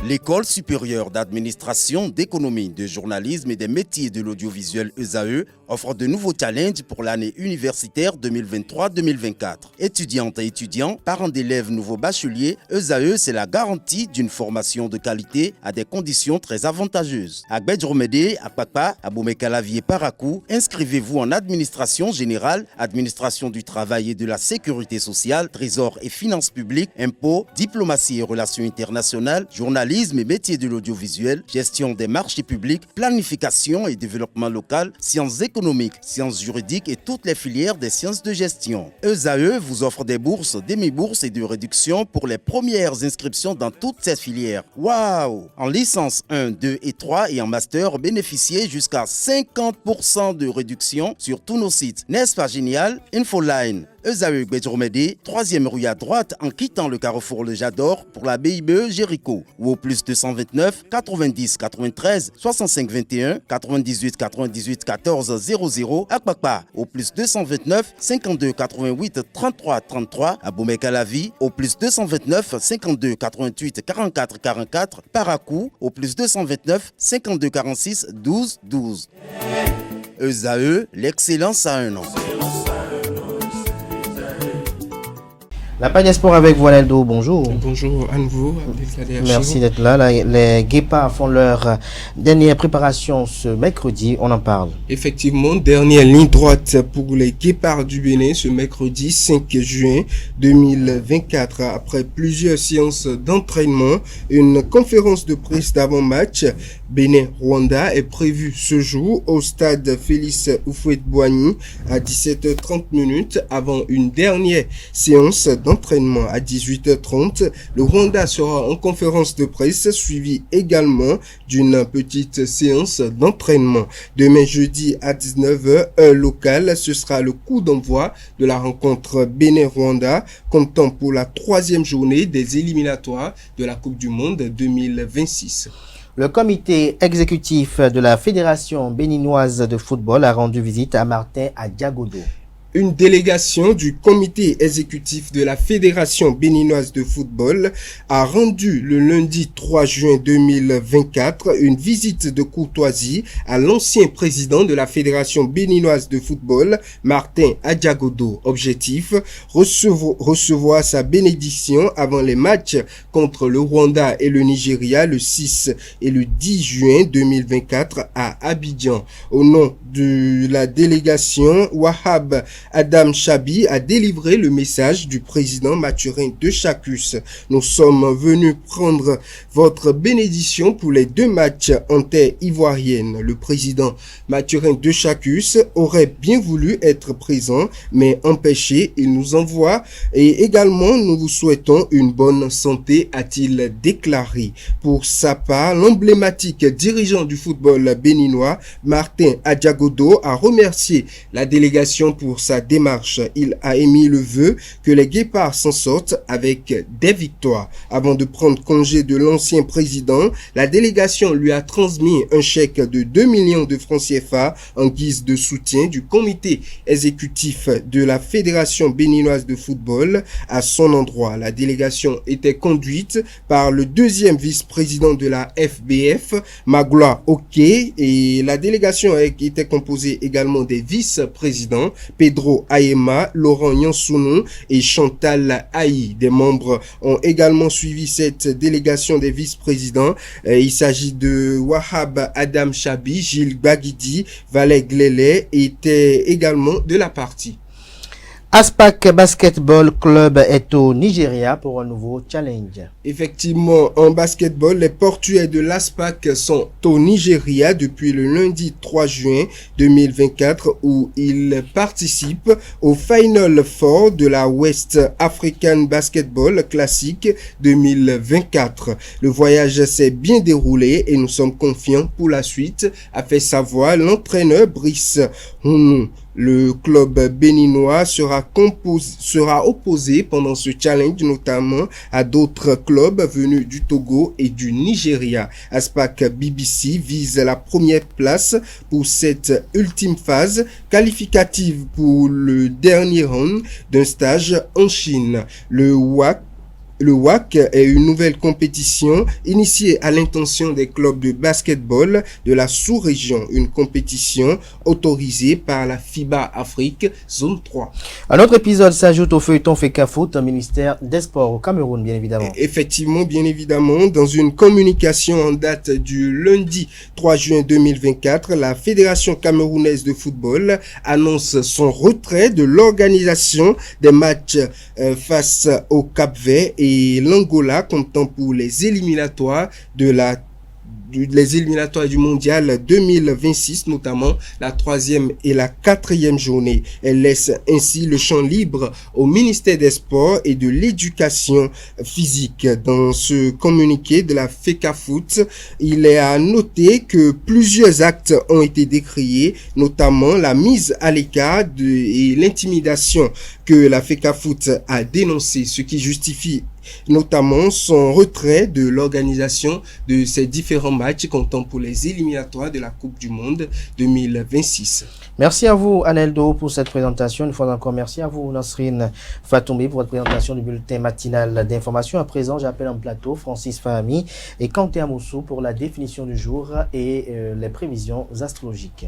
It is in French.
L'École supérieure d'administration, d'économie, de journalisme et des métiers de l'audiovisuel ESAE offre de nouveaux challenges pour l'année universitaire 2023-2024. Étudiantes et étudiants, parents d'élèves nouveaux bacheliers, ESAE, c'est la garantie d'une formation de qualité à des conditions très avantageuses. À Gbedjromede, à Papa, à Boumekalavi et Parakou, inscrivez-vous en administration générale, administration du travail et de la sécurité sociale, trésor et finances publiques, impôts, diplomatie et relations internationales, journalisme et métiers de l'audiovisuel, gestion des marchés publics, planification et développement local, sciences économiques, sciences juridiques et toutes les filières des sciences de gestion. ESAE vous offre des bourses, demi-bourses et de réductions pour les premières inscriptions dans toutes ces filières. Waouh! En licence 1, 2 et 3 et en master, bénéficiez jusqu'à 50% de réduction sur tous nos sites. N'est-ce pas génial? Infoline. ESAE Gbedjromede, 3e rue à droite en quittant le carrefour Le Jador pour la BIBE Jéricho ou au plus 229 90 93 65 21 98 98 14 00 à Kpakpa au plus 229 52 88 33 33 à Boumekalavi au plus 229 52 88 44 44 Parakou au plus 229 52 46 12 12. ESAE, l'excellence à un an. La page des sports avec Voineldo, bonjour. Bonjour à nouveau. Merci d'être là. Les Guépards font leur dernière préparation ce mercredi, on en parle. Effectivement, dernière ligne droite pour les Guépards du Bénin ce mercredi 5 juin 2024. Après plusieurs séances d'entraînement, une conférence de presse d'avant-match Bénin-Rwanda est prévue ce jour au stade Félix Houphouët-Boigny à 17h30 avant une dernière séance d'entraînement à 18h30. Le Rwanda sera en conférence de presse suivi également d'une petite séance d'entraînement. Demain jeudi à 19h, heure locale, ce sera le coup d'envoi de la rencontre Bénin-Rwanda, comptant pour la 3e journée des éliminatoires de la Coupe du Monde 2026. Le comité exécutif de la Fédération béninoise de football a rendu visite à Martin Adjagodo. Une délégation du comité exécutif de la Fédération béninoise de football a rendu le lundi 3 juin 2024 une visite de courtoisie à l'ancien président de la Fédération béninoise de football, Martin Adjagodo. Objectif, recevoir sa bénédiction avant les matchs contre le Rwanda et le Nigeria le 6 et le 10 juin 2024 à Abidjan. Au nom de la délégation, Wahab Adam Chabi a délivré le message du président Mathurin Dechacus. Nous sommes venus prendre votre bénédiction pour les 2 matchs en terre ivoirienne. Le président Mathurin Dechacus aurait bien voulu être présent, mais empêché, il nous envoie et également nous vous souhaitons une bonne santé, a-t-il déclaré. Pour sa part, l'emblématique dirigeant du football béninois, Martin Adjagodo, a remercié la délégation pour sa démarche. Il a émis le vœu que les Guépards s'en sortent avec des victoires. Avant de prendre congé de l'ancien président, la délégation lui a transmis un chèque de 2 millions de francs CFA en guise de soutien du comité exécutif de la Fédération béninoise de football à son endroit. La délégation était conduite par le 2e vice-président de la FBF, Magloire Oké, et la délégation était composée également des vice-présidents Pedro Ayema, Laurent Yansounou et Chantal Aïe. Des membres ont également suivi cette délégation des vice-présidents. Il s'agit de Wahab Adam Chabi, Gilles Baguidi, Valais Glélé étaient également de la partie. Aspac Basketball Club est au Nigeria pour un nouveau challenge. Effectivement, en basketball, les portuaires de l'Aspac sont au Nigeria depuis le lundi 3 juin 2024 où ils participent au Final Four de la West African Basketball Classic 2024. Le voyage s'est bien déroulé et nous sommes confiants pour la suite, a fait savoir l'entraîneur Brice Hounou. Le club béninois sera opposé pendant ce challenge notamment à d'autres clubs venus du Togo et du Nigeria. Aspac BBC vise la première place pour cette ultime phase qualificative pour le dernier round d'un stage en Chine. Le WAC Le WAC est une nouvelle compétition initiée à l'intention des clubs de basketball de la sous-région, une compétition autorisée par la FIBA Afrique Zone 3. Un autre épisode s'ajoute au feuilleton FECAFOOT, ministère des Sports au Cameroun, bien évidemment. Effectivement, bien évidemment, dans une communication en date du lundi 3 juin 2024, la Fédération camerounaise de football annonce son retrait de l'organisation des matchs face au Cap-Vert et l'Angola, comptant pour les éliminatoires du mondial 2026, notamment la 3e et la 4e journée. Elle laisse ainsi le champ libre au ministère des Sports et de l'Éducation physique. Dans ce communiqué de la FECAFOOT, il est à noter que plusieurs actes ont été décriés, notamment la mise à l'écart et l'intimidation que la FECAFOOT a dénoncé, ce qui justifie notamment son retrait de l'organisation de ces différents matchs comptant pour les éliminatoires de la Coupe du Monde 2026. Merci à vous, Aneldo, pour cette présentation. Une fois encore, merci à vous, Nasrine Fatoumbi, pour votre présentation du bulletin matinal d'information. À présent, j'appelle en plateau Francis Fahami et Kanté Amoussou pour la définition du jour et les prévisions astrologiques.